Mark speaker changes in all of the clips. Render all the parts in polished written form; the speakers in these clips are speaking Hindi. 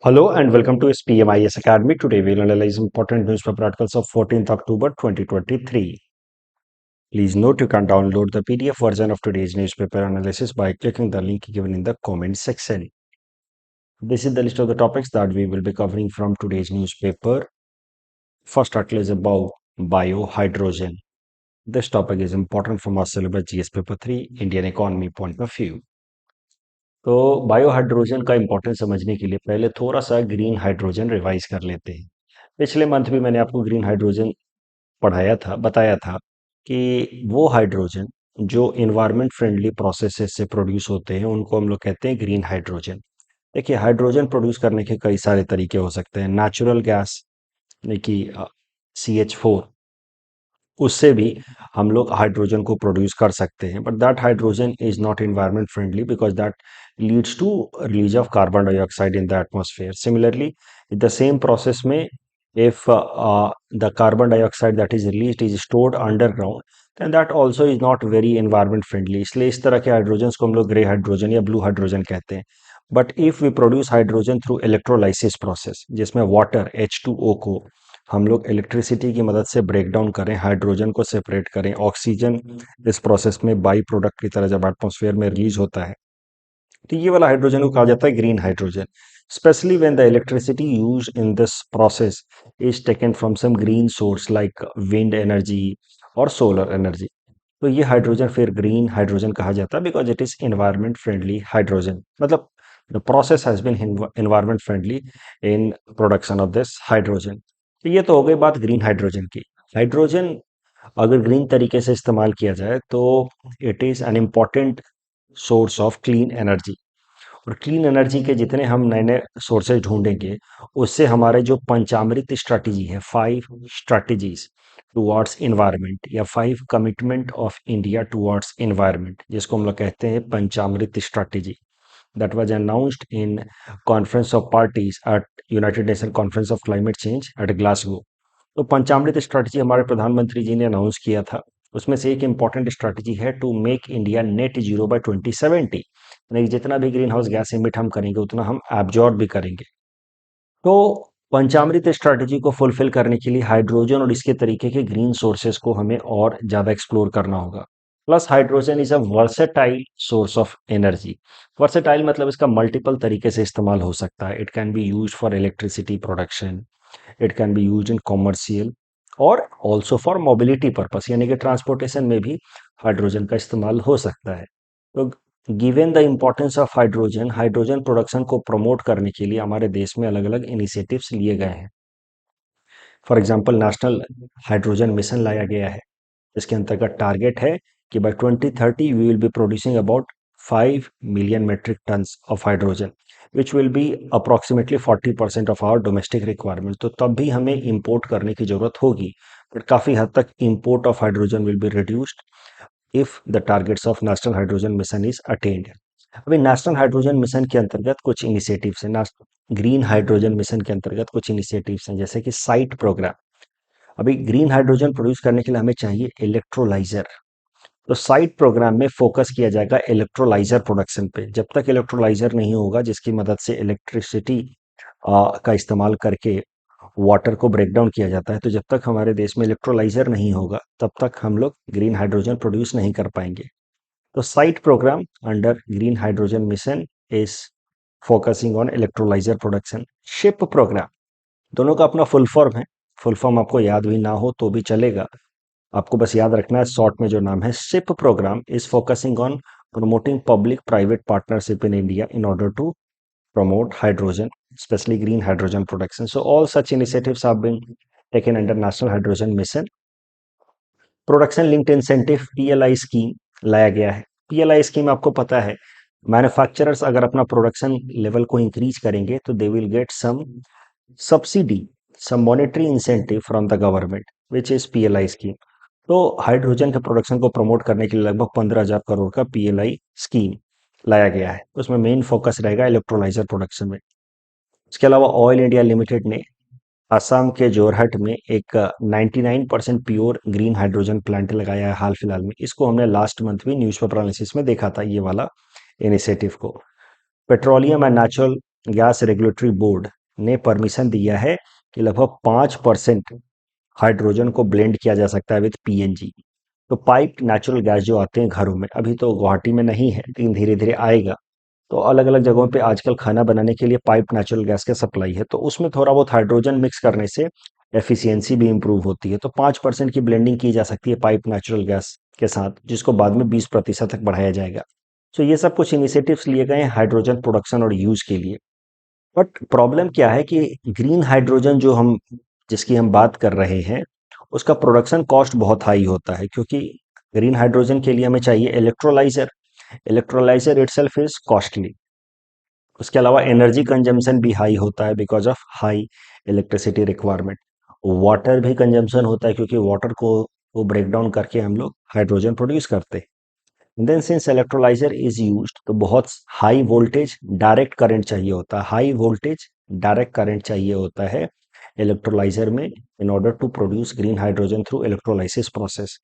Speaker 1: Hello and welcome to SPMIS Academy. Today we'll analyze important newspaper articles of 14th October 2023. Please note you can download the PDF version of today's newspaper analysis by clicking the link given in the comment section. This is the list of the topics that we will be covering from today's newspaper. First article is about biohydrogen. This topic is important from our syllabus GS paper 3 Indian economy point of view. तो बायोहाइड्रोजन का इंपॉर्टेंस समझने के लिए पहले थोड़ा सा ग्रीन हाइड्रोजन रिवाइज कर लेते हैं। पिछले मंथ भी मैंने आपको ग्रीन हाइड्रोजन बताया था कि वो हाइड्रोजन जो इन्वायरमेंट फ्रेंडली प्रोसेसेस से प्रोड्यूस होते हैं उनको हम लोग कहते हैं ग्रीन हाइड्रोजन। देखिए हाइड्रोजन प्रोड्यूस करने के कई सारे तरीके हो सकते हैं। नेचुरल गैस यानी कि CH4, उससे भी हम लोग हाइड्रोजन को प्रोड्यूस कर सकते हैं, but that hydrogen is not environment friendly because that leads to release of carbon dioxide in the atmosphere. Similarly the same process में if the carbon dioxide that is released is stored underground then that also is not very environment friendly। इसलिए इस तरह के हाइड्रोजन को हम लोग ग्रे हाइड्रोजन या ब्लू हाइड्रोजन कहते हैं। But if we produce hydrogen through electrolysis process, जिसमें वाटर H2O को हम लोग इलेक्ट्रिसिटी की मदद से ब्रेक डाउन करें, हाइड्रोजन को सेपरेट करें, ऑक्सीजन इस प्रोसेस में बाई प्रोडक्ट की तरह जब एटमॉस्फेयर में रिलीज होता है तो ये वाला हाइड्रोजन को कहा जाता है green hydrogen. Specially when the electricity used in this process is taken from some green source like wind energy और सोलर एनर्जी, तो ये हाइड्रोजन फिर ग्रीन हाइड्रोजन कहा जाता है because it is environment friendly hydrogen. मतलब the process has been environment friendly in production of this hydrogen. तो ये तो हो गई बात ग्रीन हाइड्रोजन की। हाइड्रोजन अगर ग्रीन तरीके से इस्तेमाल किया जाए तो it is an important source of clean energy. और क्लीन एनर्जी के जितने हम नए नए सोर्सेज ढूंढेंगे उससे हमारे जो पंचामृत स्ट्रैटेजी है, 5 स्ट्रैटेजीज टुवर्ड्स इन्वायरमेंट या 5 commitment of India towards environment, जिसको हम लोग कहते हैं Panchamrit strategy, that was announced in conference of parties at United Nation conference of climate change at Glasgow. तो पंचामृत स्ट्रैटेजी हमारे प्रधानमंत्री जी ने अनाउंस किया था। उसमें से एक इंपॉर्टेंट स्ट्रैटेजी है to make India net zero by 2070, यानी कि जितना भी ग्रीन हाउस गैस इमिट हम करेंगे उतना हम एब्जॉर्ब भी करेंगे। तो पंचामृत स्ट्रैटेजी को फुलफिल करने के लिए हाइड्रोजन और इसके तरीके के ग्रीन सोर्सेस को हमें और ज्यादा एक्सप्लोर करना होगा। Plus hydrogen is a versatile source of energy. Versatile मतलब इसका मल्टीपल तरीके से इस्तेमाल हो सकता है। It can be used for electricity production, it can be used in commercial और ऑल्सो फॉर मोबिलिटी पर्पस, यानी कि ट्रांसपोर्टेशन में भी हाइड्रोजन का इस्तेमाल हो सकता है। तो given the importance of hydrogen, hydrogen production को प्रमोट करने के लिए हमारे देश में अलग अलग इनिशिएटिव्स लिए गए हैं। For example national hydrogen mission लाया गया है। इसके अंतर्गत टारगेट है कि by 2030 we will be producing about 5 million metric tons of hydrogen which will be approximately 40% of our domestic requirement. तो तब भी हमें इंपोर्ट करने की जरूरत होगी, बट काफी हद तक import of hydrogen will be reduced if the targets of national hydrogen mission is attend. अभी नेशनल हाइड्रोजन मिशन के अंतर्गत कुछ इनिशिएटिव्स हैं। ग्रीन हाइड्रोजन मिशन के अंतर्गत कुछ इनिशिएटिव्स हैं, जैसे कि साइट प्रोग्राम। अभी ग्रीन हाइड्रोजन प्रोड्यूस करने के लिए हमें चाहिए इलेक्ट्रोलाइजर। तो साइट प्रोग्राम में फोकस किया जाएगा इलेक्ट्रोलाइजर प्रोडक्शन पे। जब तक इलेक्ट्रोलाइजर नहीं होगा जिसकी मदद से इलेक्ट्रिसिटी का इस्तेमाल करके वाटर को ब्रेक डाउन किया जाता है, तो जब तक हमारे देश में इलेक्ट्रोलाइजर नहीं होगा तब तक हम लोग ग्रीन हाइड्रोजन प्रोड्यूस नहीं कर पाएंगे। तो SIGHT programme under green hydrogen mission is focusing on electrolyser production. SHIP programme, दोनों का अपना फुल फॉर्म है। फुल फॉर्म आपको याद भी ना हो तो भी चलेगा, आपको बस याद रखना है शॉर्ट में जो नाम है। SHIP programme is focusing on promoting public private partnership in India in order to promote hydrogen, especially green hydrogen production. So all such initiatives have been taken under National Hydrogen Mission. Production linked incentive PLI scheme लाया गया है। PLI स्कीम आपको पता है, मैन्युफैक्चरर्स अगर अपना प्रोडक्शन लेवल को इंक्रीज करेंगे तो they will get some subsidy, some monetary incentive from the government which is PLI scheme. तो हाइड्रोजन के प्रोडक्शन को प्रमोट करने के लिए लगभग 15,000 करोड़ का PLI स्कीम लाया गया है। उसमें मेन फोकस रहेगा इलेक्ट्रोलाइजर प्रोडक्शन में। इसके अलावा ऑयल इंडिया लिमिटेड ने असम के जोरहट में एक 99% प्योर ग्रीन हाइड्रोजन प्लांट लगाया है हाल फिलहाल में। इसको हमने लास्ट मंथ भी न्यूज़पेपर एनालिसिस में देखा था, ये वाला इनिशिएटिव को। Petroleum and natural gas regulatory board ने परमिशन दिया है कि लगभग 5% हाइड्रोजन को ब्लेंड किया जा सकता है विद पीएनजी। तो पाइप नेचुरल गैस जो आते हैं घरों में, अभी तो गुवाहाटी में नहीं है लेकिन धीरे धीरे आएगा। तो अलग अलग जगहों पे आजकल खाना बनाने के लिए पाइप नेचुरल गैस का सप्लाई है, तो उसमें थोड़ा बहुत हाइड्रोजन मिक्स करने से एफिशिएंसी भी इंप्रूव होती है। तो 5% की ब्लेंडिंग की जा सकती है पाइप नेचुरल गैस के साथ, जिसको बाद में 20% तक बढ़ाया जाएगा। तो ये सब कुछ इनिशिएटिव्स लिए गए हैं हाइड्रोजन प्रोडक्शन और यूज के लिए। बट प्रॉब्लम क्या है कि ग्रीन हाइड्रोजन जो हम जिसकी हम बात कर रहे हैं, उसका प्रोडक्शन कॉस्ट बहुत हाई होता है, क्योंकि ग्रीन हाइड्रोजन के लिए हमें चाहिए electrolyser. Electrolyser itself is costly. उसके अलावा एनर्जी कंजम्पशन भी हाई होता है because of high electricity requirement. Water भी कंजम्पशन होता है, क्योंकि वाटर को वो ब्रेक डाउन करके हम लोग हाइड्रोजन प्रोड्यूस करते हैं। Then since electrolyser is used, तो बहुत हाई वोल्टेज डायरेक्ट करंट चाहिए होता है। हाई वोल्टेज डायरेक्ट करंट चाहिए होता है इलेक्ट्रोलाइजर में in order to produce green hydrogen through electrolysis process.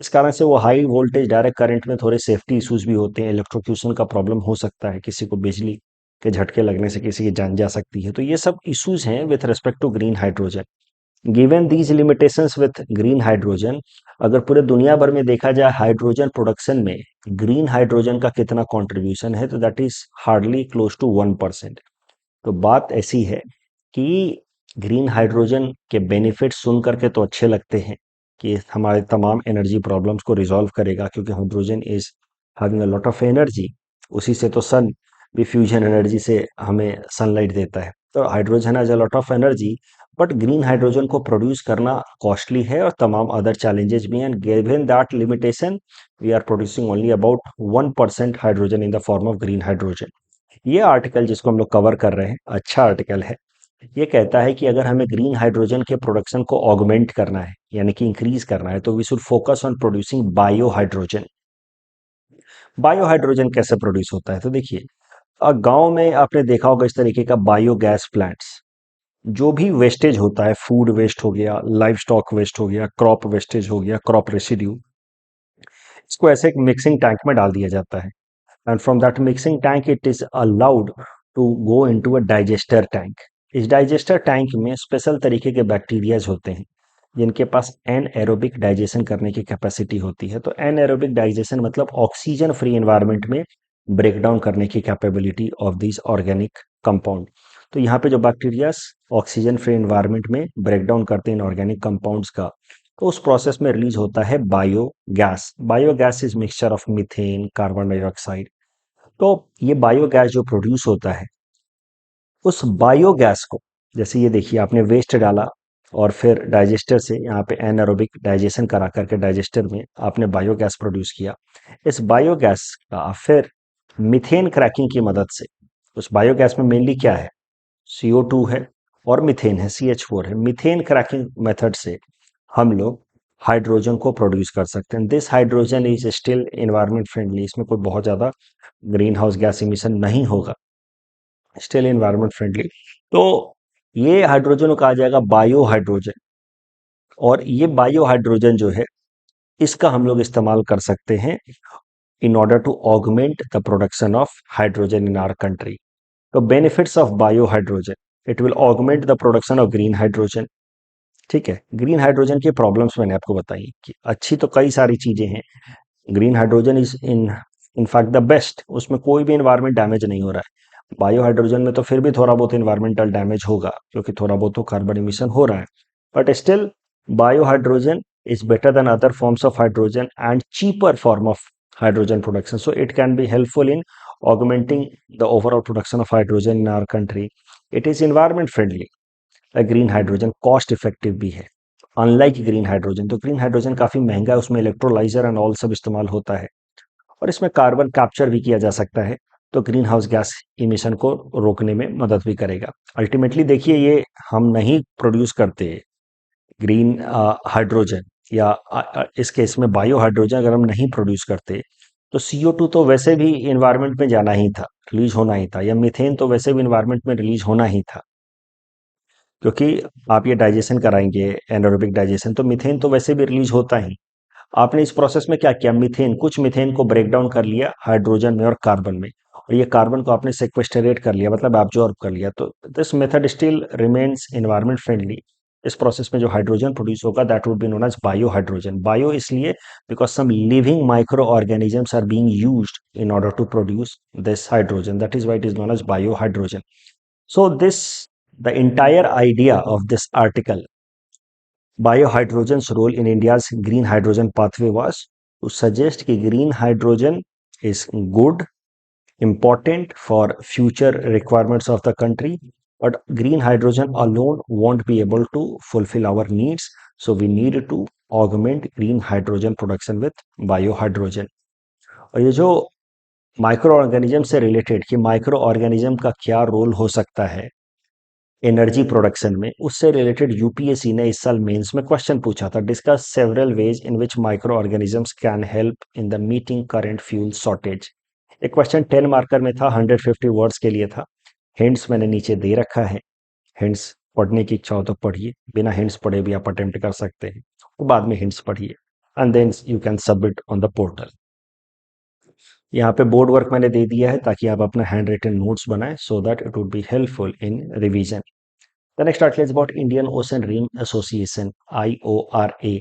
Speaker 1: इस कारण से वो हाई वोल्टेज डायरेक्ट करंट में थोड़े सेफ्टी इश्यूज भी होते हैं, इलेक्ट्रोक्यूशन का प्रॉब्लम हो सकता है, किसी को बिजली के झटके लगने से किसी की जान जा सकती है। तो ये सब इश्यूज हैं with respect to green hydrogen. Given these limitations with green hydrogen, अगर पूरे दुनिया भर में देखा जाए हाइड्रोजन प्रोडक्शन में ग्रीन हाइड्रोजन का कितना कंट्रीब्यूशन है, तो that is hardly close to 1%। तो बात ऐसी है कि ग्रीन हाइड्रोजन के बेनिफिट सुन करके तो अच्छे लगते हैं कि हमारे तमाम एनर्जी प्रॉब्लम्स को रिजॉल्व करेगा, क्योंकि hydrogen is having a lot of energy. उसी से तो सन भी फ्यूजन एनर्जी से हमें सनलाइट देता है। तो hydrogen has a lot of energy, but green hydrogen को प्रोड्यूस करना कॉस्टली है और तमाम अदर चैलेंजेस भी हैं। Given that limitation, we are producing only about 1% hydrogen in the form of green hydrogen. ये आर्टिकल जिसको हम लोग कवर कर रहे हैं, अच्छा आर्टिकल है। ये कहता है कि अगर हमें ग्रीन हाइड्रोजन के प्रोडक्शन को ऑगमेंट करना है, यानी कि इंक्रीज करना है, तो we should focus on producing bio hydrogen. Bio hydrogen कैसे प्रोड्यूस होता है, तो देखिए, गांव में आपने देखा होगा इस तरीके का बायोगैस प्लांट्स। जो भी वेस्टेज होता है, फूड वेस्ट हो गया, लाइव स्टॉक वेस्ट हो गया, क्रॉप वेस्टेज हो गया, क्रॉप रेसिड्यू, इसको ऐसे एक मिक्सिंग टैंक में डाल दिया जाता है। And from that mixing tank it is allowed to go into a digester tank. इस डाइजेस्टर टैंक में स्पेशल तरीके के बैक्टीरियाज होते हैं जिनके पास एन एरोबिक डाइजेशन करने की कैपेसिटी होती है। तो एन एरोबिक डाइजेशन मतलब ऑक्सीजन फ्री एनवायरनमेंट में ब्रेक डाउन करने की capability of this organic compound. तो यहाँ पे जो बैक्टीरियाज ऑक्सीजन फ्री एनवायरनमेंट में ब्रेक डाउन करते हैं ऑर्गेनिक कंपाउंड्स का, तो उस प्रोसेस में रिलीज होता है biogas. Biogas is mixture of methane, carbon dioxide. तो ये बायोगैस जो प्रोड्यूस होता है, उस बायोगैस को, जैसे ये देखिए आपने वेस्ट डाला और फिर डाइजेस्टर से यहाँ पे एनारोबिक डाइजेशन करा करके डाइजेस्टर में आपने बायोगैस प्रोड्यूस किया। इस बायोगैस का फिर मीथेन क्रैकिंग की मदद से, उस बायोगैस में मेनली क्या है, CO2 है और मीथेन है, CH4 है। मीथेन क्रैकिंग मेथड से हम लोग हाइड्रोजन को प्रोड्यूस कर सकते हैं। This hydrogen is still environment friendly, इसमें कोई बहुत ज़्यादा ग्रीन हाउस गैस इमिशन नहीं होगा, स्टिल एनवायरमेंट फ्रेंडली। तो ये हाइड्रोजन को कहा जाएगा बायो हाइड्रोजन। और ये बायो हाइड्रोजन जो है, इसका हम लोग इस्तेमाल कर सकते हैं in order to augment the production of hydrogen in our country. तो benefits of bio hydrogen, it will augment the production of green hydrogen. ठीक है, ग्रीन हाइड्रोजन की प्रॉब्लम्स मैंने आपको बताई कि अच्छी तो कई सारी चीजें हैं। Green hydrogen is in fact the best, उसमें कोई भी इन्वायरमेंट डैमेज नहीं हो रहा है। बायो हाइड्रोजन में तो फिर भी थोड़ा बहुत इन्वायरमेंटल डैमेज होगा, क्योंकि थोड़ा बहुत तो कार्बन इमिशन हो रहा है। But still bio hydrogen is better than other forms of hydrogen and cheaper form of hydrogen production, so it can be helpful in augmenting the overall production of hydrogen in our country. It is environment friendly. Green hydrogen cost effective भी है, अनलाइक ग्रीन हाइड्रोजन। तो ग्रीन हाइड्रोजन काफी महंगा है, उसमें इलेक्ट्रोलाइजर एंड ऑल सब इस्तेमाल होता है, और इसमें कार्बन कैप्चर भी किया जा सकता है, तो ग्रीन हाउस गैस इमिशन को रोकने में मदद भी करेगा। अल्टीमेटली देखिए, ये हम नहीं प्रोड्यूस करते ग्रीन हाइड्रोजन, या इस केस में बायो हाइड्रोजन अगर हम नहीं प्रोड्यूस करते, तो CO2 तो वैसे भी इन्वायरमेंट में जाना ही था, रिलीज होना ही था, या मीथेन तो वैसे भी इन्वायरमेंट में रिलीज होना ही था, क्योंकि आप ये डाइजेशन कराएंगे एनारोबिक डाइजेशन, तो मीथेन तो वैसे भी रिलीज होता ही। आपने इस प्रोसेस में क्या किया, मीथेन, कुछ मीथेन को ब्रेक डाउन कर लिया हाइड्रोजन में और कार्बन में, और ये कार्बन को आपने सेक्वेस्टरेट कर लिया, मतलब एब्जॉर्ब कर लिया, तो this method still remains environment friendly. इस प्रोसेस में जो हाइड्रोजन प्रोड्यूस होगा that would be known as bio hydrogen. Bio इसलिए because some living micro organisms are being used in order to produce this hydrogen, that is why it is known as bio hydrogen. So this, the entire idea of this article, biohydrogen's role in India's green hydrogen pathway was to suggest that green hydrogen is good, important for future requirements of the country, but green hydrogen alone won't be able to fulfill our needs. So we need to augment green hydrogen production with biohydrogen. और ये जो माइक्रो ऑर्गेनिज्म से रिलेटेड कि माइक्रो ऑर्गेनिज्म का क्या रोल हो सकता है एनर्जी प्रोडक्शन में, उससे रिलेटेड यूपीएससी ने इस साल मेंस में क्वेश्चन पूछा था। Discuss several ways in which micro organisms can help in the meeting current fuel shortage. एक क्वेश्चन 10 मार्कर में था, 150 वर्ड्स के लिए था। हिंट्स मैंने नीचे दे रखा है, हिंट्स पढ़ने की इच्छा हो तो पढ़िए, बिना हिंट्स पढ़े भी आप अटेम्प्ट कर सकते हैं, तो बाद में हिंट्स पढ़िए and then you can submit on the portal. यहाँ पे बोर्ड वर्क मैंने दे दिया है ताकि आप अपना हैंड रिटन नोट्स बनाएं, so that it would be helpful in revision. The next article is about Indian Ocean Rim Association, IORA.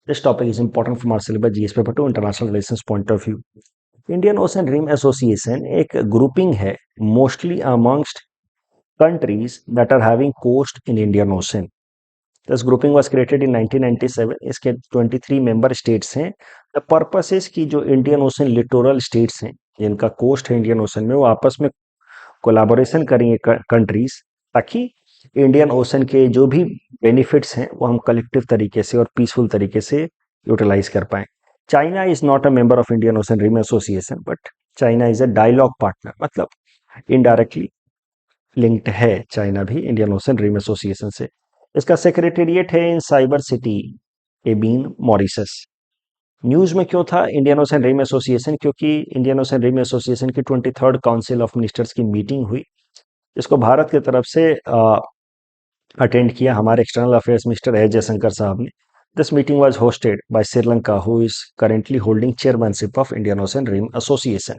Speaker 1: This topic is important from our syllabus GS paper to international relations point of view. Indian Ocean Rim Association एक grouping है mostly amongst countries that are having coast in Indian Ocean. This grouping was created in 1997. इसके 23 member states हैं। The purpose is कि जो Indian Ocean littoral states हैं जिनका कोस्ट है इंडियन ओशन में, वो आपस में कोलैबोरेशन करेंगे कंट्रीज, ताकि इंडियन ओशन के जो भी बेनिफिट्स हैं वो हम कलेक्टिव तरीके से और पीसफुल तरीके से यूटिलाइज कर पाए। China is not a member of Indian Ocean Rim Association, but China is a dialogue partner, मतलब इनडायरेक्टली लिंक्ड है चाइना भी इंडियन ओशन रिम एसोसिएशन से। इसका सेक्रेटेरिएट है in Cyber City Ebene Mauritius. News में क्यों था इंडियन ओशन रिम एसोसिएशन? क्योंकि इंडियन ओशन रिम एसोसिएशन की 23rd काउंसिल ऑफ मिनिस्टर्स की मीटिंग हुई, जिसको भारत की तरफ से अटेंड किया हमारे external affairs minister S Jaishankar साहब ने। This meeting was hosted by Sri Lanka, who is currently holding chairmanship of Indian Ocean Rim Association.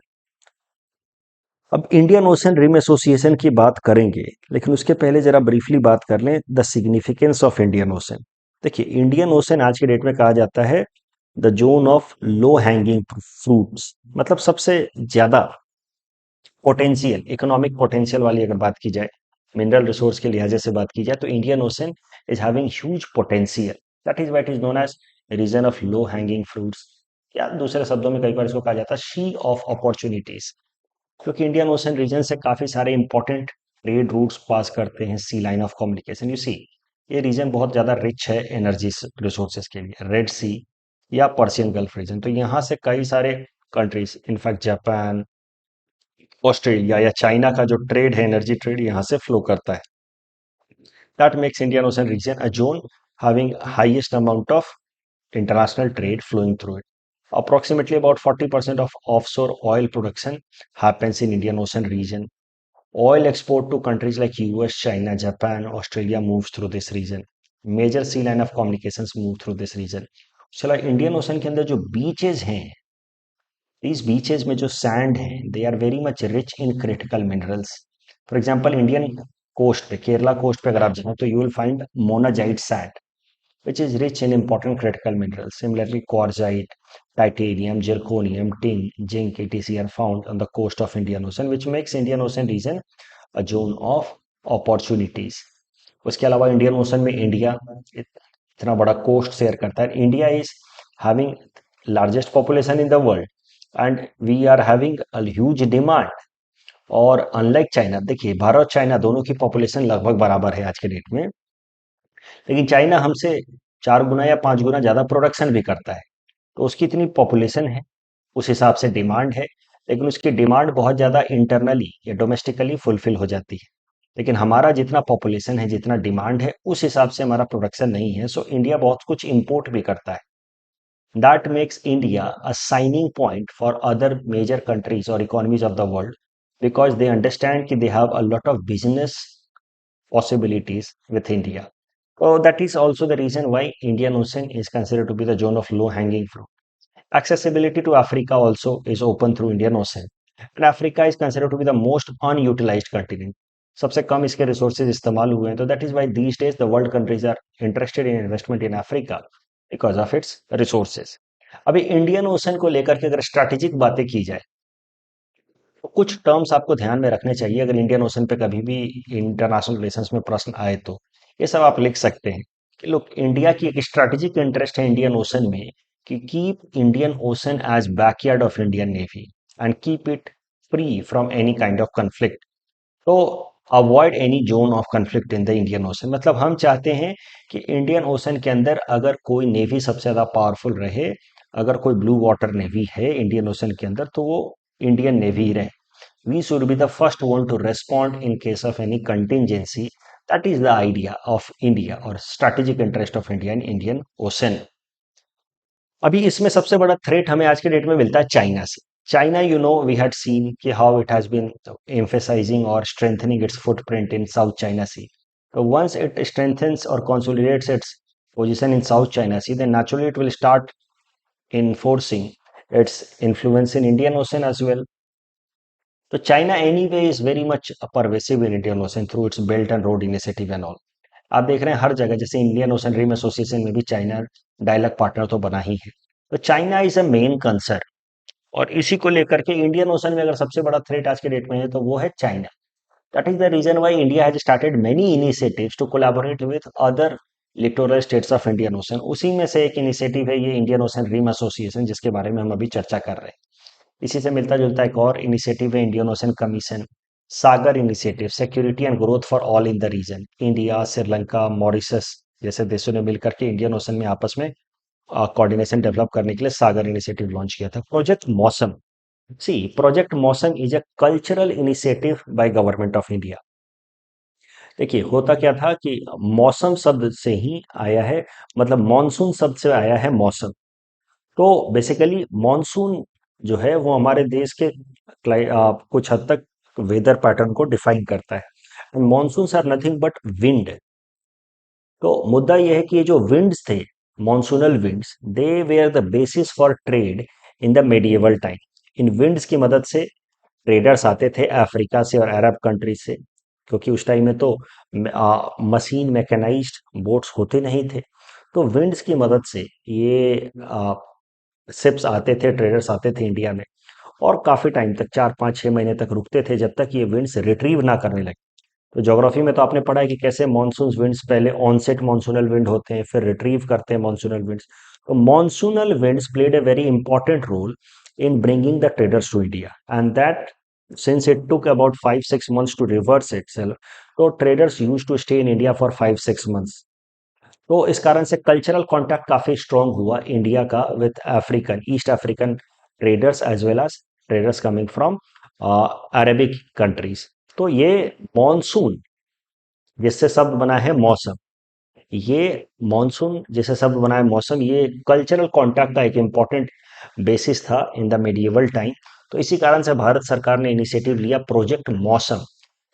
Speaker 1: अब इंडियन ओशन रिम एसोसिएशन की बात करेंगे, लेकिन उसके पहले जरा ब्रीफली बात कर लें the significance of Indian ocean. देखिए, इंडियन ओशन आज के डेट में कहा जाता है the zone of low hanging fruits, मतलब सबसे ज्यादा पोटेंशियल, इकोनॉमिक पोटेंशियल वाली अगर बात की जाए, मिनरल रिसोर्स के लिहाजे से बात की जाए, तो Indian Ocean is having huge potential. That is what is known as region of low hanging fruits, या दूसरे शब्दों में कई बार इसको कहा जाता है शी ऑफ अपॉर्चुनिटीज, क्योंकि इंडियन ओशन रीजन से काफी सारे इंपॉर्टेंट ट्रेड रूट्स पास करते हैं, सी line of communication. You see, ये रीजन बहुत ज्यादा रिच है एनर्जी रिसोर्सेज के लिए, रेड सी या पर्शियन गल्फ रीजन, तो यहाँ से कई सारे कंट्रीज, इनफैक्ट जापान, ऑस्ट्रेलिया या चाइना का जो ट्रेड है, एनर्जी ट्रेड, यहाँ से फ्लो करता है। That makes Indian Ocean region a zone having highest amount of international trade flowing through it. Approximately about 40% of offshore oil production happens in Indian Ocean region. Oil export to countries like US, China, Japan, Australia moves through this region. Major sea line of communications move through this region. चला इंडियन ओशन के अंदर जो बीचेस हैं, these बीचेस में जो सैंड है, they are very much rich in critical minerals. For example Indian coast पे, केरला कोस्ट पे अगर आप जाएं तो you will find monazite sand which is rich in important critical minerals. Similarly, quartzite, titanium, zirconium, tin, zinc, etc. are found on the coast of Indian Ocean, which makes Indian Ocean region a zone of opportunities. उसके अलावा इंडियन ओशन में इंडिया इतना बड़ा कोस्ट शेयर करता है। India is having largest population in the world and we are having a huge demand. और अनलाइक चाइना, देखिए भारत और चाइना दोनों की पॉपुलेशन लगभग बराबर है आज के डेट में, लेकिन चाइना हमसे 4 गुना या 5 गुना ज्यादा प्रोडक्शन भी करता है, तो उसकी इतनी पॉपुलेशन है, उस हिसाब से डिमांड है, लेकिन उसकी डिमांड बहुत ज्यादा इंटरनली या डोमेस्टिकली फुलफिल हो जाती है। लेकिन हमारा जितना पॉपुलेशन है, जितना डिमांड है, उस हिसाब से हमारा प्रोडक्शन नहीं है, सो इंडिया बहुत कुछ इंपोर्ट भी करता है। That makes India a shining point for other major countries और economies of the world, because they understand कि they have a lot of business possibilities with India. So that is also the reason why Indian Ocean is considered to be the zone of low hanging fruit. Accessibility to Africa also is open through Indian Ocean. And Africa is considered to be the most unutilised continent. सबसे कम इसके रिसोर्सेज इस्तेमाल हुए हैं, तो that is why these days the world countries are interested in investment in Africa because of its resources. अभी इंडियन ओशन को लेकर के अगर स्ट्रैटेजिक बातें की जाए तो कुछ टर्म्स आपको ध्यान में रखने चाहिए अगर इंडियन ओशन पे कभी भी इंटरनेशनल रिलेशंस में प्रश्न आए तो। ये सब आप लिख सकते हैं कि लोग इंडिया की एक स्ट्रैटेजिक इंटरेस्ट है इंडियन ओशन में कि keep Indian Ocean as backyard of Indian navy and keep it free from any kind of conflict. तो avoid any zone of conflict in the Indian Ocean, मतलब हम चाहते हैं कि इंडियन ओशन के अंदर अगर कोई नेवी सबसे ज़्यादा पावरफुल रहे, अगर कोई ब्लू वाटर नेवी है इंडियन ओशन के अंदर तो वो इंडियन नेवी ही रहे। We should be the first one to respond in case of any contingency. That is the idea of India और strategic interest of India in Indian Ocean. अभी इसमें सबसे बड़ा थ्रेट हमें आज के डेट में मिलता है चाइना से। China, you know, we had seen कि how it has been emphasizing or strengthening its footprint in South China Sea. So once it strengthens or consolidates its position in South China Sea, then naturally it will start enforcing its influence in Indian Ocean as well. So China anyway is very much pervasive in Indian Ocean through its Belt and Road Initiative and all. आप देख रहे हैं हर जगह, जैसे इंडियन ओशन रिम एसोसिएशन में भी चाइना डायलॉग पार्टनर तो बना ही है। तो China is a main concern और इसी को लेकर के इंडियन ओशन में अगर सबसे बड़ा थ्रेट आज के डेट में है तो वो है China. That is the reason why India has started many initiatives to collaborate with other littoral states of Indian Ocean. उसी में से एक इनिशिएटिव है ये इंडियन ओशन रिम एसोसिएशन, जिसके बारे में हम अभी चर्चा कर रहे हैं। इसी से मिलता जुलता एक और इनिशिएटिव है Indian Ocean Commission, Sagar initiative, security and growth for all in the region. India, Sri Lanka, Mauritius जैसे देशों ने मिलकर के इंडियन ओशन में आपस में कोऑर्डिनेशन डेवलप करने के लिए सागर इनिशिएटिव लॉन्च किया था। प्रोजेक्ट मौसम, सी प्रोजेक्ट मौसम is a cultural initiative by government of India. देखिए होता क्या था कि मौसम शब्द से ही आया है, मतलब मॉनसून शब्द से आया है मौसम। तो बेसिकली मॉनसून जो है वो हमारे देश के कुछ हद तक वेदर पैटर्न को डिफाइन करता है। And monsoons are nothing but wind. तो मुद्दा यह है कि ये जो विंड्स थे, monsoonal winds, they were the basis for trade in the medieval time. इन विंड्स की मदद से ट्रेडर्स आते थे अफ्रीका से और अरब कंट्रीज से, क्योंकि उस टाइम में तो मशीन मैकेनाइज्ड बोट्स होते नहीं थे। तो विंड्स की मदद से ये शिप्स आते थे, ट्रेडर्स आते थे इंडिया में और काफी टाइम तक 4 5 6 महीने तक रुकते थे जब तक ये विंड्स रिट्रीव ना करने लगे। तो ज्योग्राफी में तो आपने पढ़ा है कि कैसे मॉनसून विंड्स पहले ऑनसेट मॉनसूनल विंड होते हैं, फिर रिट्रीव करते हैं मॉनसूनल विंड्स। तो monsoonal winds played a very important role in bringing the traders to India and that since it took about 5 6 months to reverse itself, तो traders use to stay in India for 5 6 months। तो इस कारण से कल्चरल कांटेक्ट काफी स्ट्रांग हुआ इंडिया का with African, east African traders as well as traders coming from Arabic countries. तो ये मॉनसून जिससे शब्द बना है मौसम, ये मॉनसून जैसे शब्द बना है मौसम, ये कल्चरल कॉन्टैक्ट का एक इम्पॉर्टेंट बेसिस था इन द मेडिएवल टाइम। तो इसी कारण से भारत सरकार ने इनिशिएटिव लिया प्रोजेक्ट मौसम,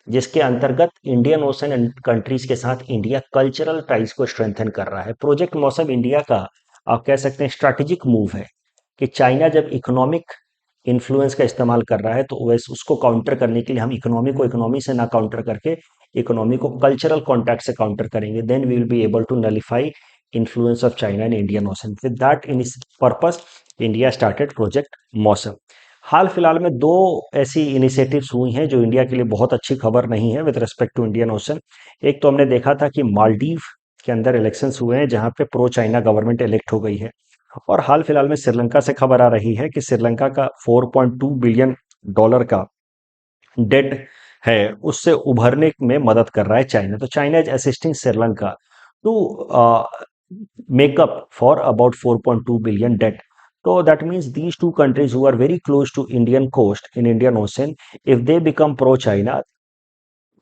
Speaker 1: जिसके अंतर्गत इंडियन ओशन एंड कंट्रीज के साथ इंडिया कल्चरल टाइज को स्ट्रेंथन कर रहा है। प्रोजेक्ट मौसम इंडिया का आप कह सकते हैं स्ट्रैटेजिक मूव है कि चाइना जब इकोनॉमिक इन्फ्लुएंस का इस्तेमाल कर रहा है तो वैसे उसको काउंटर करने के लिए हम इकोनॉमी को इकोनॉमी से ना काउंटर करके इकोनॉमी को कल्चरल कॉन्टैक्ट से काउंटर करेंगे, then we will be able to nullify influence of China in Indian Ocean. With that in purpose India started project Mausam. हाल फिलहाल में दो ऐसी इनिशिएटिव्स हुई हैं जो इंडिया के लिए बहुत अच्छी खबर नहीं है with respect to Indian Ocean. एक तो हमने देखा था कि मालदीव के अंदर इलेक्शंस हुए हैं जहां पे प्रो चाइना गवर्नमेंट इलेक्ट हो गई है, और हाल फिलहाल में श्रीलंका से खबर आ रही है कि श्रीलंका का $4.2 बिलियन का डेट है, उससे उभरने में मदद कर रहा है चाइना। तो China is assisting Sri Lanka to make up for about 4.2 billion debt. So that means these two countries who are very close to Indian coast in Indian Ocean, if they become pro-China,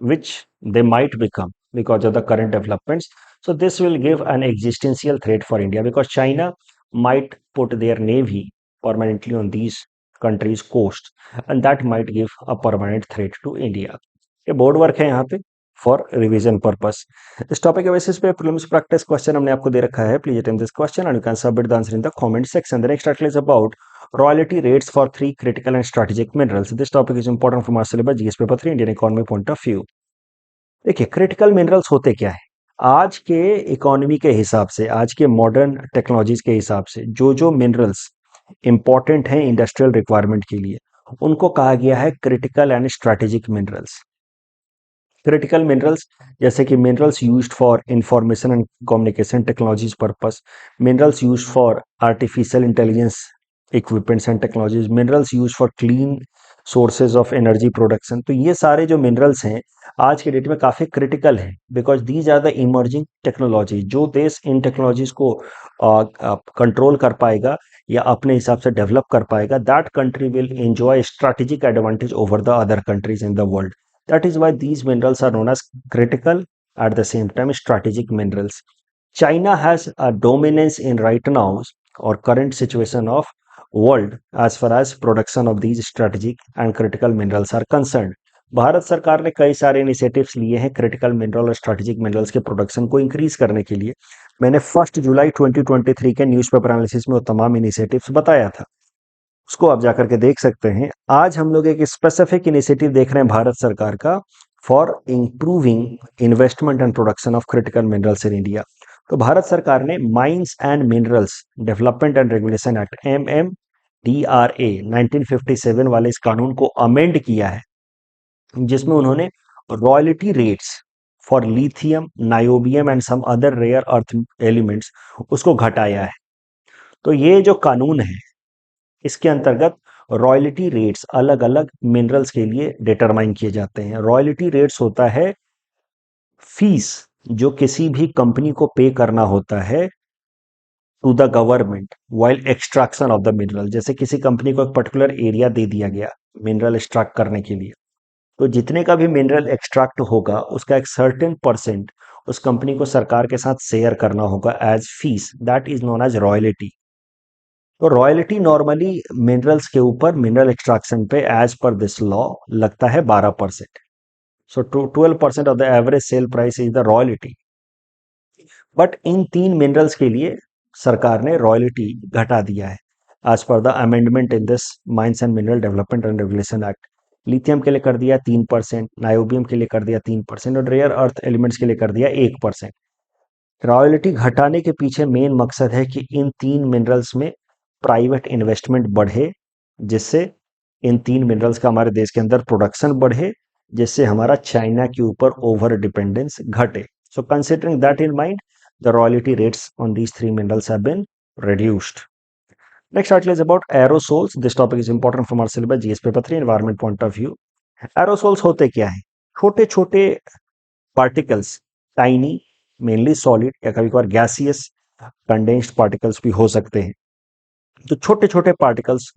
Speaker 1: which they might become because of the current developments, so this will give an existential threat for India because China might put their navy permanently on these countries' coast, and that might give a permanent threat to India. ये बोर्ड वर्क है यहाँ पे फॉर रिवीजन पर्पस। इस टॉपिक के बेसिस पे प्रीलिम्स प्रैक्टिस क्वेश्चन हमने आपको दे रखा है। Please attempt this question and you can submit the answer in the comment section. The next article is about Royalty rates for three critical and strategic minerals. This topic is important from our syllabus GS paper 3 Indian economy point of view. देखिए, क्रिटिकल मिनरल्स होते क्या है? आज के इकोनॉमी के हिसाब से, आज के मॉडर्न टेक्नोलॉजीज के हिसाब से जो मिनरल्स इंपॉर्टेंट हैं इंडस्ट्रियल रिक्वायरमेंट के लिए, उनको कहा गया है critical and strategic minerals. Critical minerals जैसे कि minerals used for information and communication technologies purpose, minerals used for artificial intelligence equipments and technologies, minerals used for clean sources of energy production. तो ये सारे जो मिनरल्स हैं आज के डेट में काफ़ी क्रिटिकल हैं, because these are the emerging technology. जो देश इन टेक्नोलॉजीज को कंट्रोल कर पाएगा या अपने हिसाब से डेवलप कर पाएगा, that country will enjoy strategic advantage over the other countries in the world. That is why these minerals are known as critical, at the same time strategic minerals. China has a dominance in right now or current situation of world as far as production of these strategic and critical minerals are concerned. Bharat सरकार ने कई सारे इनिशिएटिव्स लिए हैं क्रिटिकल मिनरल और स्ट्रेटेजिक मिनरल्स के प्रोडक्शन को इंक्रीज करने के लिए। मैंने 1 जुलाई 2023 के न्यूज़पेपर एनालिसिस में वो तमाम इनिशिएटिव्स बताया था, उसको आप जाकर के देख सकते हैं। आज हम लोग एक स्पेसिफिक इनिशिएटिव देख रहे हैं भारत सरकार का for improving investment and production of critical minerals in India. तो भारत सरकार ने mines and minerals development and regulation act MMDRA 1957 वाले इस कानून को अमेंड किया है, जिसमें उन्होंने royalty rates for lithium, niobium and some other rare earth elements उसको घटाया है। तो ये जो कानून है, इसके अंतर्गत रॉयल्टी रेट्स अलग अलग मिनरल्स के लिए डिटरमाइन किए जाते हैं। रॉयल्टी रेट्स होता है फीस जो किसी भी कंपनी को पे करना होता है to the government while extraction of the mineral. जैसे किसी कंपनी को एक पर्टिकुलर एरिया दे दिया गया मिनरल एक्सट्रैक्ट करने के लिए, तो जितने का भी मिनरल एक्सट्रैक्ट होगा उसका एक सर्टेन परसेंट उस कंपनी को सरकार के साथ शेयर करना होगा as fees, that is known as royalty. तो रॉयल्टी नॉर्मली मिनरल्स के ऊपर मिनरल एक्सट्रैक्शन पे एज पर दिस लॉ लगता है 12%। So 12% of the average sale price is the royalty. But इन तीन मिनरल्स के लिए सरकार ने रॉयल्टी घटा दिया है as per the amendment in this mines and mineral development and regulation act. Lithium के लिए कर दिया 3%, नायोबियम के लिए कर दिया 3% और रेयर अर्थ एलिमेंट्स के लिए कर दिया 1%। रॉयल्टी घटाने के पीछे मेन मकसद है कि इन तीन मिनरल्स में प्राइवेट इन्वेस्टमेंट बढ़े, जिससे इन तीन मिनरल्स का हमारे देश के अंदर प्रोडक्शन बढ़े, जिससे हमारा चाइना के ऊपर ओवर डिपेंडेंस घटे। So considering that in mind, the royalty rates on these three minerals have been reduced. Next article is about aerosols. This topic is important from our syllabus GS paper 3 environment point of view. Aerosols होते क्या है? छोटे छोटे पार्टिकल्स, टाइनी, मेनली सॉलिड या कभी कभार गैसियस कंडेंस्ड पार्टिकल्स भी हो सकते हैं। तो छोटे छोटे पार्टिकल्स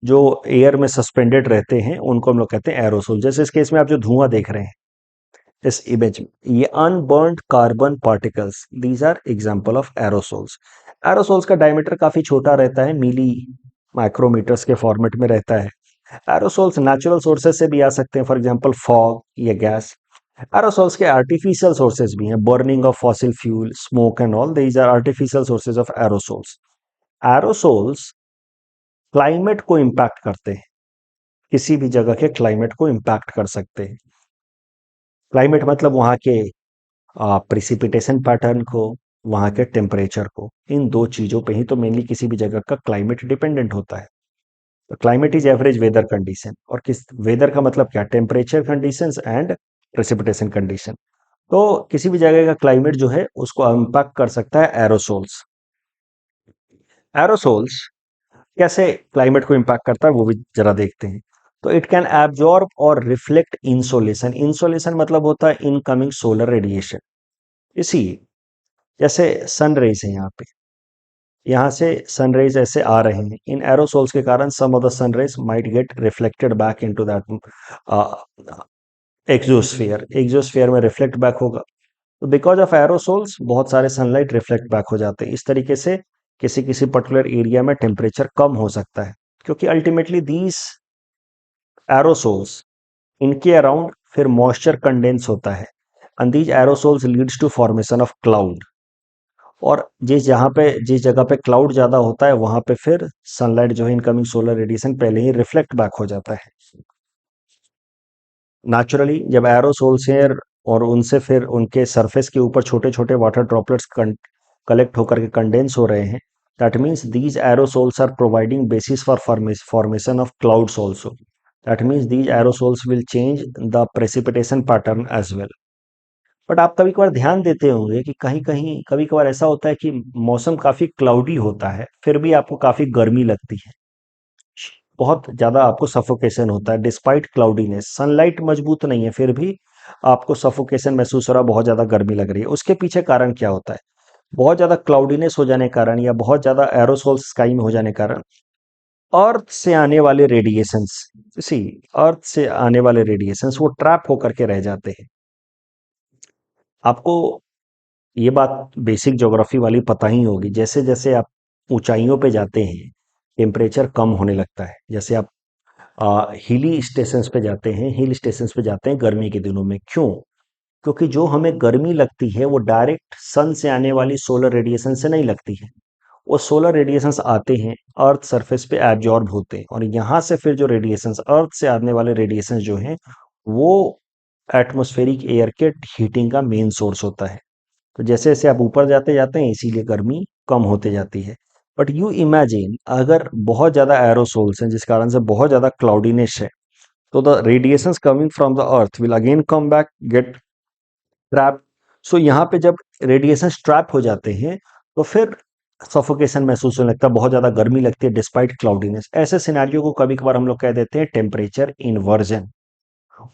Speaker 1: जो एयर में सस्पेंडेड रहते हैं उनको हम लोग कहते हैं एरोसोल। जैसे इस केस में आप जो धुआं देख रहे हैं इस इमेज में, ये unburned carbon particles, these are example of aerosols. Aerosols का डायमीटर काफी छोटा रहता है, मिली माइक्रोमीटर्स के फॉर्मेट में रहता है। एरोसोल्स नेचुरल सोर्सेज से भी आ सकते हैं, फॉर एग्जांपल फॉग या गैस। एरोसोल्स के आर्टिफिशियल सोर्सेज भी हैं, burning of fossil fuel, smoke and all, these are artificial sources of aerosols. Aerosols climate को इम्पैक्ट करते हैं, किसी भी जगह के क्लाइमेट को इम्पैक्ट कर सकते हैं। क्लाइमेट मतलब वहाँ के प्रिसिपिटेशन पैटर्न को, वहाँ के टेम्परेचर को, इन दो चीज़ों पे ही तो मेनली किसी भी जगह का क्लाइमेट डिपेंडेंट होता है। तो climate is average weather condition, और किस वेदर का मतलब क्या, temperature conditions and precipitation condition. तो किसी भी जगह का क्लाइमेट जो है उसको इम्पैक्ट कर सकता है एरोसोल्स। एरोसोल्स कैसे क्लाइमेट को इम्पैक्ट करता है वो भी जरा देखते हैं। तो इट कैन एब्जॉर्ब और रिफ्लेक्ट इंसोलेशन। इंसोलेशन मतलब होता है इनकमिंग सोलर रेडिएशन। इसी जैसे सन रेज है, यहाँ पे, यहाँ से सन रेज ऐसे आ रहे हैं, इन एरोसोल्स के कारण some of the sun rays might get reflected back into that exosphere, exosphere में रिफ्लेक्ट बैक होगा। तो बिकॉज ऑफ एरोसोल्स बहुत सारे सनलाइट रिफ्लेक्ट बैक हो जाते हैं। इस तरीके से किसी किसी पर्टिकुलर एरिया में टेम्परेचर कम हो सकता है, क्योंकि अल्टीमेटली दीज एरोसोल्स, इनके अराउंड फिर मॉइस्चर कंडेंस होता है, and these aerosols leads to formation of cloud. और जिस जगह पे क्लाउड ज़्यादा होता है वहाँ पे फिर सनलाइट जो है इनकमिंग सोलर रेडिएशन पहले ही रिफ्लेक्ट बैक हो जाता है। नेचुरली जब एरोसोल्स हैं और उनसे फिर उनके सरफेस के ऊपर छोटे छोटे वाटर ड्रॉपलेट्स कलेक्ट होकर के कंडेंस हो रहे हैं, that means these aerosols are providing basis for formation of clouds also. That means these aerosols will change the precipitation pattern as well. But आप कभी कभार ध्यान देते होंगे कि कहीं कहीं कभी कभार ऐसा होता है कि मौसम काफी क्लाउडी होता है फिर भी आपको काफी गर्मी लगती है, बहुत ज्यादा आपको सफोकेशन होता है डिस्पाइट क्लाउडीनेस, सनलाइट मजबूत नहीं है फिर भी आपको सफोकेशन महसूस हो रहा है, बहुत ज्यादा गर्मी लग रही है। उसके पीछे कारण क्या होता है? बहुत ज्यादा क्लाउडीनेस हो जाने के कारण या बहुत ज्यादा एरोसोल स्काई में हो जाने के कारण अर्थ से आने वाले रेडिएशंस, सी अर्थ से आने वाले रेडिएशंस वो ट्रैप होकर के रह जाते हैं। आपको ये बात बेसिक ज्योग्राफी वाली पता ही होगी, जैसे जैसे आप ऊंचाइयों पे जाते हैं टेम्परेचर कम होने लगता है। जैसे आप हिली स्टेशंस पे जाते हैं, हिल स्टेशंस पे जाते हैं गर्मी के दिनों में, क्यों? क्योंकि जो हमें गर्मी लगती है वो डायरेक्ट सन से आने वाली सोलर रेडिएशन से नहीं लगती है, वो सोलर रेडिएशंस आते हैं अर्थ सरफेस पे एब्जॉर्ब होते हैं और यहाँ से फिर जो रेडिएशंस अर्थ से आने वाले रेडिएशंस जो हैं वो एटमॉस्फेरिक एयर के हीटिंग का मेन सोर्स होता है। तो जैसे जैसे आप ऊपर जाते जाते हैं इसीलिए गर्मी कम होते जाती है। बट यू इमेजिन अगर बहुत ज़्यादा एरोसोल्स हैं जिस कारण से बहुत ज़्यादा क्लाउडीनेस है, तो the radiations coming from the earth will again come back get trap. So यहाँ पे जब रेडिएशन ट्रैप हो जाते हैं तो फिर सफोकेशन महसूस होने लगता है, बहुत ज़्यादा गर्मी लगती है डिस्पाइट क्लाउडीनेस। ऐसे सिनेरियो को कभी कभार हम लोग कह देते हैं टेम्परेचर इन्वर्जन।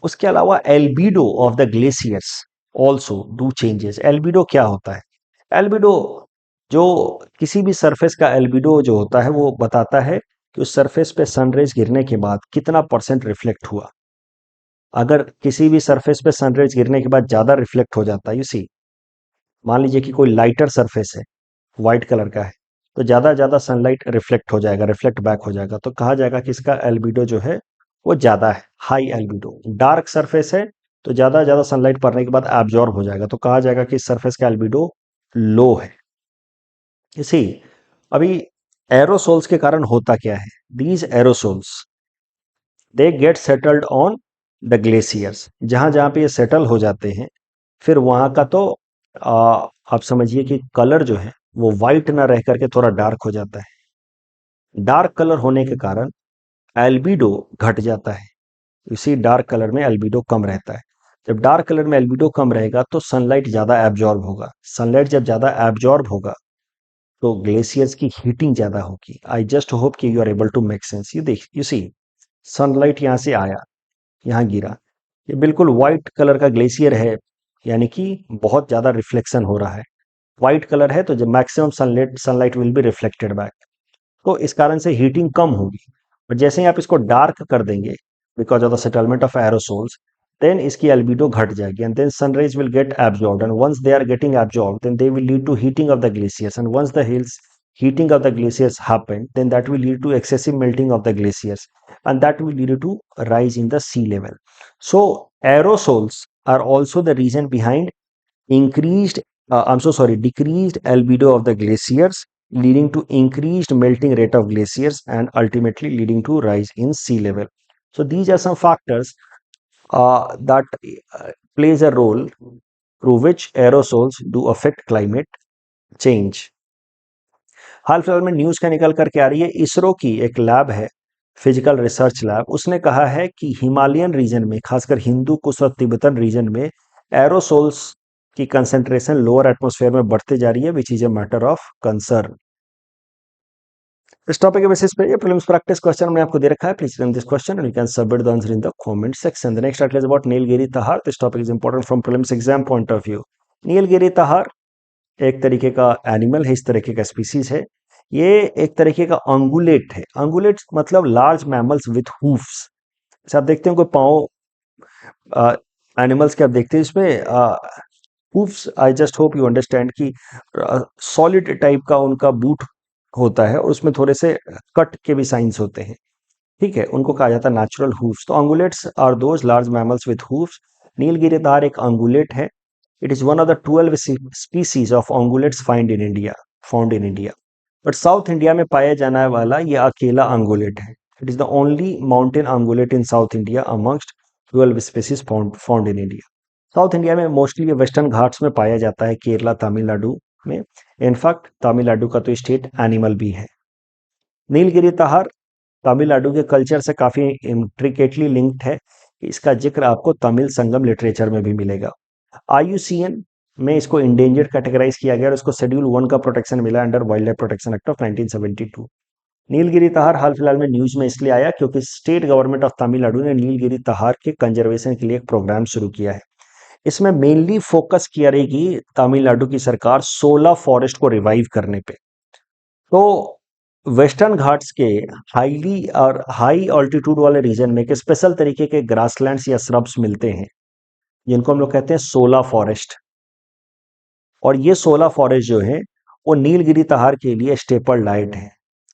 Speaker 1: उसके अलावा albedo of the glaciers also do changes. Albedo क्या होता है? एल्बिडो जो किसी भी सरफेस का एल्बिडो जो होता है वो बताता है कि उस सरफेस पे सनरेज गिरने के बाद कितना परसेंट रिफ्लेक्ट हुआ। अगर किसी भी सरफेस पे सनरेज गिरने के बाद ज़्यादा रिफ्लेक्ट हो जाता है, यू सी, मान लीजिए कि कोई लाइटर सरफेस है, व्हाइट कलर का है, तो ज़्यादा सनलाइट रिफ्लेक्ट हो जाएगा, रिफ्लेक्ट बैक हो जाएगा, तो कहा जाएगा कि इसका एल्बिडो जो है वो ज़्यादा है, हाई एल्बिडो। डार्क सरफेस है तो ज़्यादा सनलाइट पड़ने के बाद एब्जॉर्ब हो जाएगा, तो कहा जाएगा कि इस सरफेस का एल्बिडो लो है। इसी अभी एरोसोल्स के कारण होता क्या है? These aerosols they get settled on the glaciers. जहां जहां पे ये सेटल हो जाते हैं फिर वहां का तो आप समझिए कि कलर जो है वो वाइट ना रह करके थोड़ा डार्क हो जाता है। डार्क कलर होने के कारण एल्बिडो घट जाता है। इसी डार्क कलर में एल्बिडो कम रहता है। जब डार्क कलर में एल्बिडो कम रहेगा तो सनलाइट ज़्यादा एब्जॉर्ब होगा। सनलाइट जब ज़्यादा एब्जॉर्ब होगा तो ग्लेशियर्स की हीटिंग ज़्यादा होगी। आई जस्ट होप कि you are able to make sense. You देख, यू सी, सनलाइट यहाँ से आया, यहाँ गिरा, ये बिल्कुल व्हाइट कलर का ग्लेशियर है, यानी कि बहुत ज़्यादा रिफ्लेक्शन हो रहा है। व्हाइट कलर है तो जब maximum sunlight sunlight will be reflected back, तो इस कारण से हीटिंग कम होगी। और जैसे ही आप इसको डार्क कर देंगे because of the settlement of aerosols, then इसकी एल्बिडो घट जाएगी and then sunrise will get absorbed and once they are getting absorbed then they will lead to heating of the glaciers and once the hills heating of the glaciers happen then that will lead to excessive melting of the glaciers and that will lead to rise in the sea level. So aerosols are also the reason behind increased I'm so sorry decreased albedo of the glaciers, leading to increased melting rate of glaciers and ultimately leading to rise in sea level. So these are some factors that plays a role through which aerosols do affect climate change. हाल फिलहाल में न्यूज़ क्या निकल करके आ रही है, इसरो की एक लैब है, फिजिकल रिसर्च लैब, उसने कहा है कि हिमालयन रीजन में खासकर हिंदू कुश और तिब्बतन रीजन में एरोसोल्स की कंसेंट्रेशन लोअर एटमॉस्फेयर में बढ़ते जा रही है, which is a matter of concern. इस टॉपिक के बेसिस पे ये प्रीलिम्स प्रैक्टिस क्वेश्चन हमने आपको दे रखा है। Please run this question and you can submit the answer in the comment section. The next article is about Nilgiri tahr. This topic is important from prelims exam point of view. Nilgiri tahr एक तरीके का एनिमल है, इस तरीके का स्पीसीज है। ये एक तरीके का अंगुलेट है। अंगुलेट मतलब लार्ज मैमल्स विथ हूफ्स। जैसे आप देखते हैं कोई पाँव एनिमल्स के, आप देखते हैं इसमें hoofs. I just hope you understand कि सॉलिड टाइप का उनका बूट होता है और उसमें थोड़े से कट के भी साइंस होते हैं, ठीक है, उनको कहा जाता है नेचुरल हूफ्स। तो ungulates are those large mammals with hoofs. Nilgiri tahr एक अंगुलेट है It is one of the 12 species of ungulates found in India. But South India में पाया जाने वाला ये अकेला अंगुलेट है. It is the only mountain ungulate in South India amongst 12 species found in India. South India में मोस्टली ये वेस्टर्न घाट्स में पाया जाता है, केरला तमिलनाडु में. इनफैक्ट तमिलनाडु का तो स्टेट एनिमल भी है. नीलगिरी ताहार तमिलनाडु के कल्चर से काफी इंट्रिकेटली लिंक्ड है. इसका जिक्र आपको तमिल संगम लिटरेचर में भी मिलेगा. IUCN में इसको इंडेंजर्ड कैटेगराइज किया गया और इसको शेड्यूल 1 का प्रोटेक्शन मिला under wild life protection act of 1972. Nilgiri तहार हाल फिलहाल में न्यूज में इसलिए आया क्योंकि स्टेट गवर्नमेंट ऑफ तमिलनाडु ने नीलगिरी तहार के कंजर्वेशन के लिए एक प्रोग्राम शुरू किया है. इसमें मेनली फोकस किया रहेगी तमिलनाडु की सरकार 16 फॉरेस्ट को रिवाइव करने पे. तो वेस्टर्न घाट्स के हाईली और हाई ऑल्टीट्यूड वाले रीजन में एक स्पेशल तरीके के ग्रासलैंड्स या श्रब्स मिलते हैं जिनको हम लोग कहते हैं 16 फॉरेस्ट. और ये 16 फॉरेस्ट जो है वो नीलगिरी तहार के लिए स्टेपल डाइट है.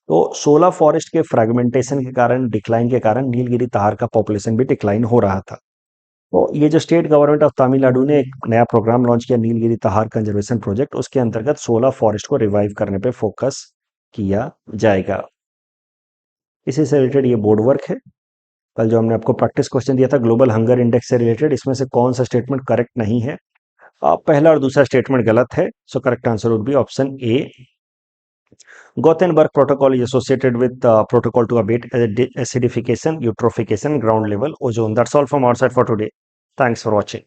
Speaker 1: तो 16 फॉरेस्ट के फ्रेगमेंटेशन के कारण, डिक्लाइन के कारण नीलगिरी तहार का पॉपुलेशन भी डिक्लाइन हो रहा था. तो ये जो स्टेट गवर्नमेंट ऑफ तमिलनाडु ने एक नया प्रोग्राम लॉन्च किया, नीलगिरी तहार कंजर्वेशन प्रोजेक्ट, उसके अंतर्गत 16 फॉरेस्ट को रिवाइव करने पे फोकस किया जाएगा. इसी से रिलेटेड ये बोर्ड वर्क है. कल जो हमने आपको प्रैक्टिस क्वेश्चन दिया था ग्लोबल हंगर इंडेक्स से रिलेटेड, इसमें से कौन सा स्टेटमेंट करेक्ट नहीं है? पहला और दूसरा स्टेटमेंट गलत है. So correct answer would be option A. Gothenburg protocol is associated with protocol to abate acidification, eutrophication, ground level ozone. That's all from our side for today. Thanks for watching.